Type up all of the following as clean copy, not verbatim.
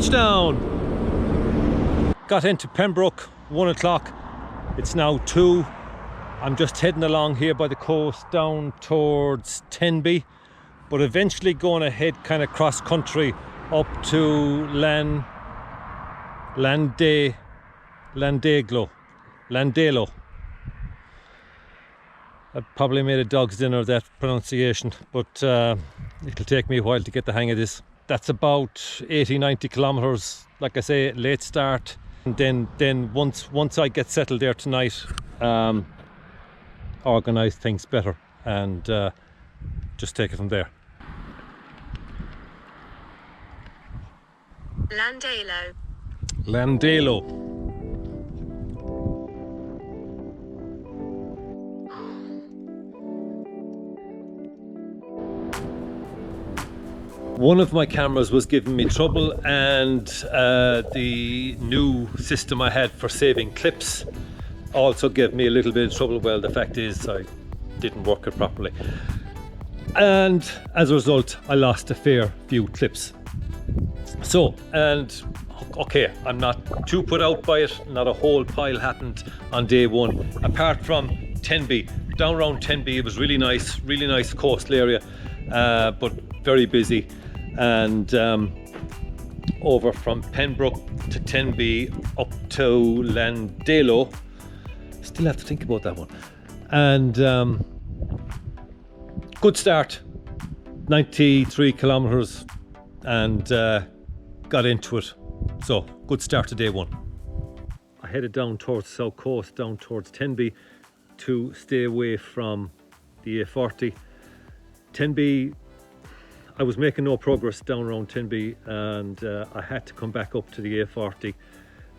Touchdown! Got into Pembroke, 1 o'clock. It's now 2. I'm just heading along here by the coast down towards Tenby, but eventually going to head kind of cross country up to Landelo. I probably made a dog's dinner that pronunciation, but it'll take me a while to get the hang of this. That's about 80-90 kilometers. Like I say, late start. And then once I get settled there tonight, organise things better and just take it from there. Landelo. One of my cameras was giving me trouble, and the new system I had for saving clips also gave me a little bit of trouble. Well, the fact is I didn't work it properly, and as a result I lost a fair few clips. So, and okay, I'm not too put out by it. Not a whole pile happened on day one, apart from Tenby. Down around Tenby, it was really nice coastal area, but very busy. And over from Pembroke to Tenby up to Landelo, still have to think about that one. And good start, 93 kilometers, and got into it. So good start to day one. I headed down towards South Coast, down towards Tenby, to stay away from the A40. Tenby, I was making no progress down around Tenby, and I had to come back up to the A40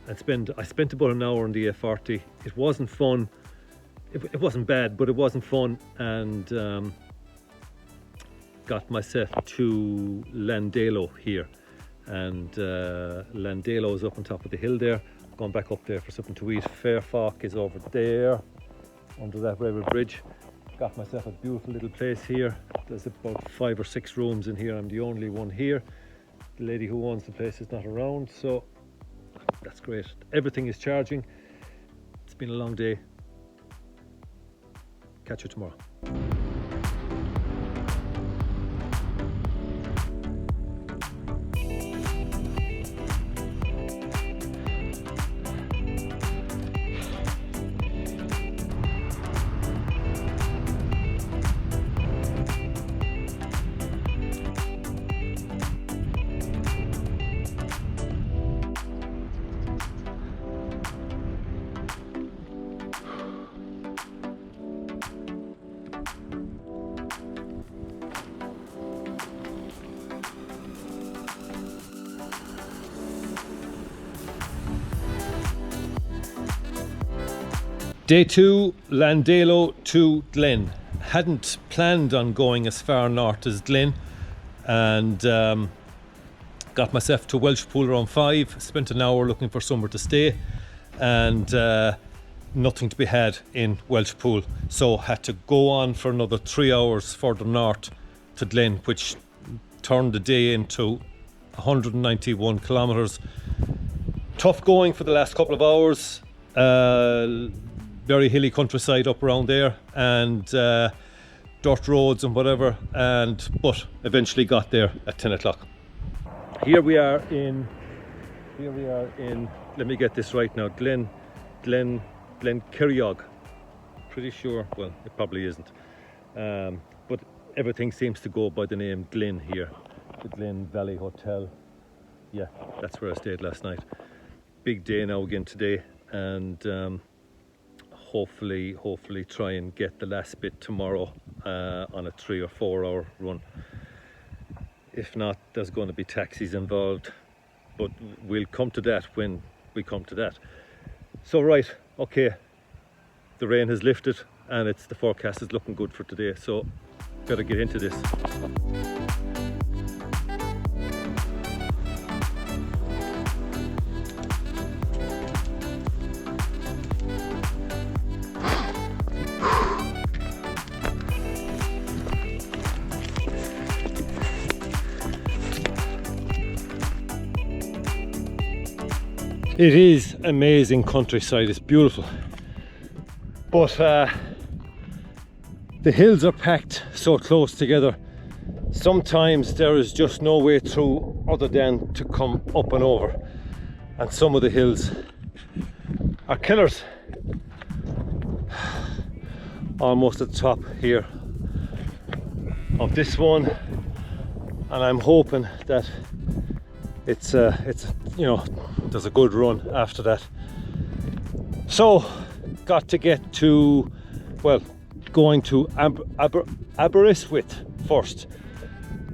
and I spent about an hour on the A40. It wasn't fun. It wasn't bad, but it wasn't fun, and got myself to Landelo here. And Landelo is up on top of the hill there. Going back up there for something to eat. Fairfalk is over there under that railway bridge. Got myself a beautiful little place here. There's about 5 or 6 rooms in here. I'm the only one here. The lady who owns the place is not around, so that's great. Everything is charging. It's been a long day. Catch you tomorrow. Day 2, Landelo to Glen. Hadn't planned on going as far north as Glen, and got myself to Welshpool around 5. Spent an hour looking for somewhere to stay, and nothing to be had in Welshpool. So had to go on for another 3 hours further north to Glen, which turned the day into 191 kilometers. Tough going for the last couple of hours. Very hilly countryside up around there, and dirt roads and whatever, but eventually got there at 10 o'clock. Here we are in, let me get this right now, Glenkirriog. Pretty sure, well, it probably isn't, but everything seems to go by the name Glen here. The Glen Valley Hotel. Yeah, that's where I stayed last night. Big day now again today, and hopefully try and get the last bit tomorrow on a 3 or 4 hour run. If not, there's going to be taxis involved, but we'll come to that when we come to that. So right, okay, the rain has lifted and the forecast is looking good for today, so gotta get into this. It is amazing countryside, it's beautiful. But the hills are packed so close together. Sometimes there is just no way through other than to come up and over. And some of the hills are killers. Almost at the top here of this one, and I'm hoping that it's you know, there's a good run after that. So got to get to, well, going to Aberystwyth first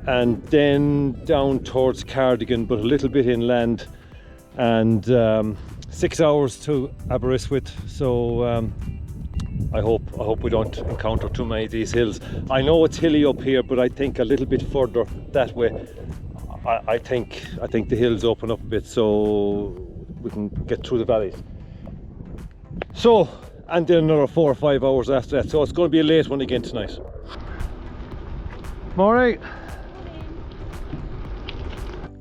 and then down towards Cardigan, but a little bit inland, and 6 hours to Aberystwyth. So I hope we don't encounter too many of these hills. I know it's hilly up here, but I think a little bit further that way, I think the hills open up a bit so we can get through the valleys. So, and then another 4 or 5 hours after that. So it's going to be a late one again tonight. Alright.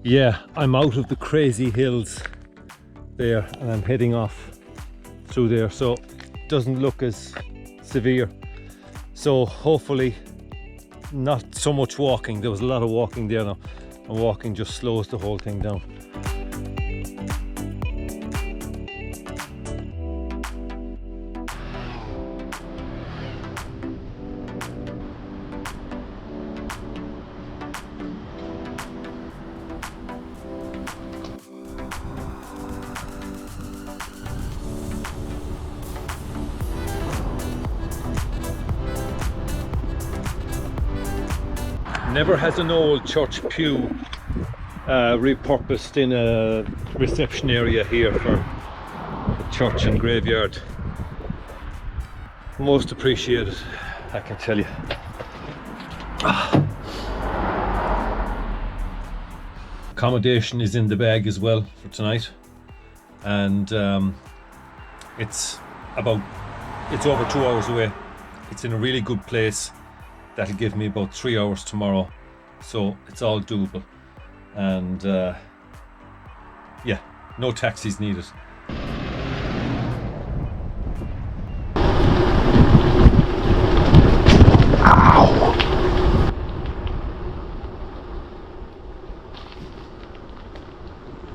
Yeah, I'm out of the crazy hills there and I'm heading off through there. So doesn't look as severe, so hopefully not so much walking. There was a lot of walking there now, and walking just slows the whole thing down. Never has an old church pew repurposed in a reception area here for the church and graveyard. Most appreciated, I can tell you. Accommodation is in the bag as well for tonight, and it's over 2 hours away. It's in a really good place. That'll give me about 3 hours tomorrow, so it's all doable. And yeah, no taxis needed.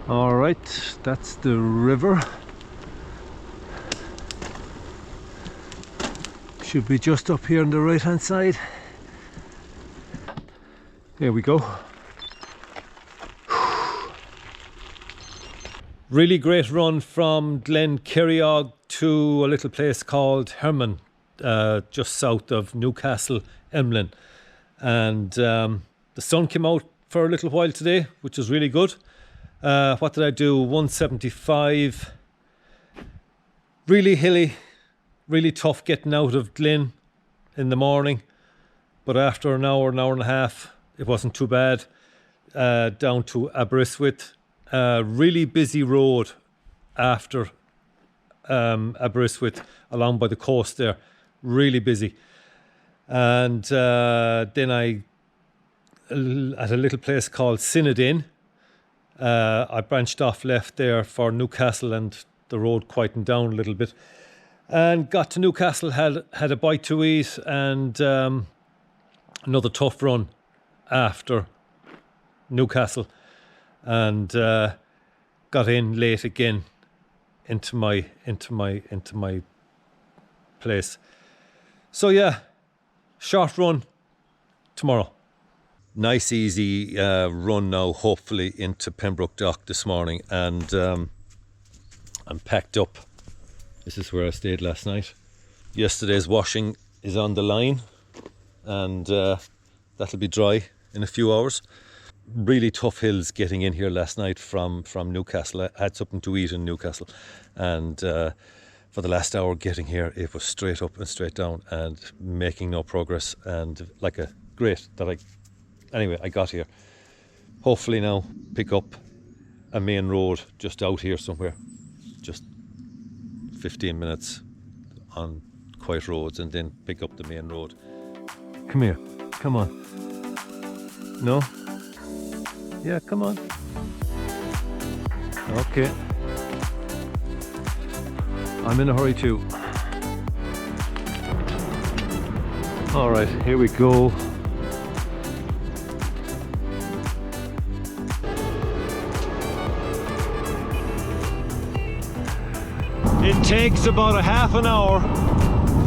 All right, that's the river. Should be just up here on the right hand side. Here we go. Really great run from Glen Kerryog to a little place called Herman, just south of Newcastle, Emlyn. And the sun came out for a little while today, which was really good. What did I do? 175. Really hilly, really tough getting out of Glen in the morning. But after an hour and a half, it wasn't too bad. Down to Aberystwyth. Really busy road after Aberystwyth, along by the coast there. Really busy. And then I, at a little place called Synodin, I branched off left there for Newcastle, and the road quietened down a little bit. And got to Newcastle, had a bite to eat, and another tough run after Newcastle, and got in late again into my place. So yeah, short run tomorrow. Nice easy run now, hopefully into Pembroke Dock this morning, and I'm packed up. This is where I stayed last night. Yesterday's washing is on the line, and that'll be dry in a few hours. Really tough hills getting in here last night from Newcastle. I had something to eat in Newcastle, and for the last hour getting here, it was straight up and straight down and making no progress. And like I got here. Hopefully now pick up a main road just out here somewhere, just 15 minutes on quiet roads, and then pick up the main road. Come here, come on. No? Yeah, come on. Okay. I'm in a hurry too. All right, here we go. It takes about a half an hour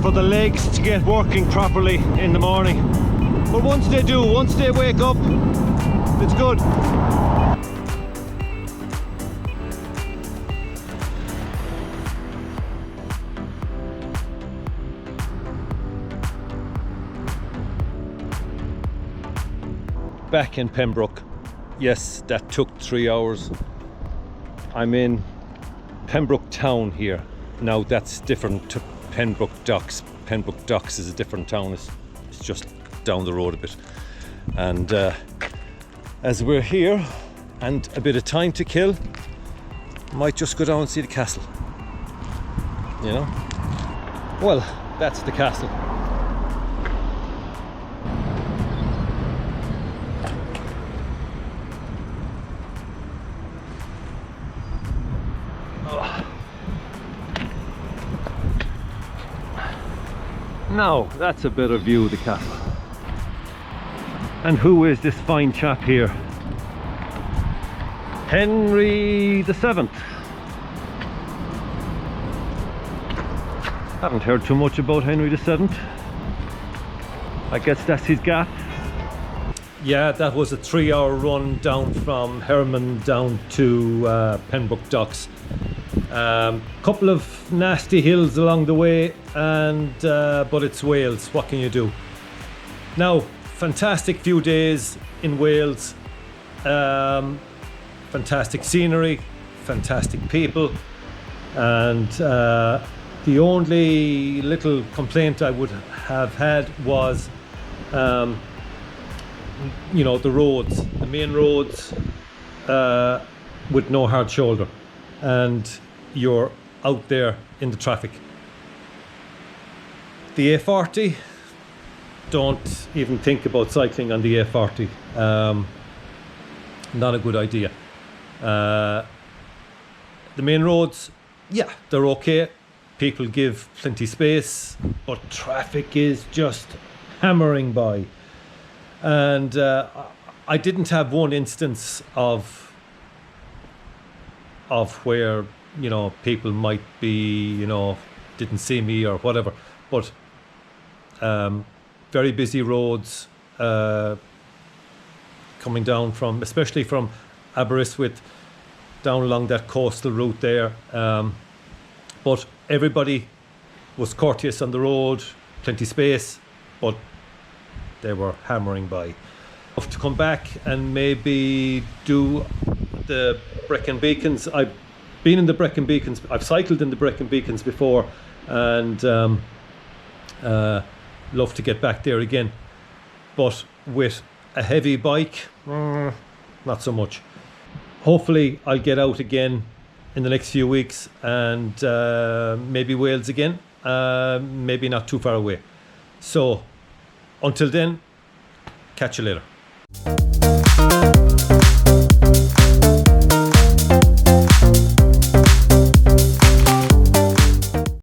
for the legs to get working properly in the morning. But once they wake up, it's good. Back in Pembroke. Yes, that took 3 hours. I'm in Pembroke town here. Now that's different to Pembroke Docks. Pembroke Docks is a different town. It's just down the road a bit. And as we're here and a bit of time to kill, might just go down and see the castle. You know? Well, that's the castle. Now, that's a better view of the castle. And who is this fine chap here? Henry VII. Haven't heard too much about Henry VII. I guess that's his gaff. Yeah, that was a 3-hour run down from Herman down to Pembroke Docks. Couple of nasty hills along the way, and but it's Wales. What can you do? Now, fantastic few days in Wales. Fantastic scenery, fantastic people, and the only little complaint I would have had was, you know, the roads, the main roads, with no hard shoulder, and you're out there in the traffic. The A40, don't even think about cycling on the A40. Not a good idea. The main roads, yeah, they're okay. People give plenty space, but traffic is just hammering by. And I didn't have one instance of where, you know, people might be, you know, didn't see me or whatever, but very busy roads, coming down from, especially from Aberystwyth down along that coastal route there, but everybody was courteous on the road, plenty space, but they were hammering by. To come back and maybe do the Brecon Beacons. I've been in the Brecon Beacons, I've cycled in the Brecon Beacons before, and love to get back there again, but with a heavy bike, not so much. Hopefully I'll get out again in the next few weeks, and maybe Wales again, maybe not too far away. So until then, catch you later.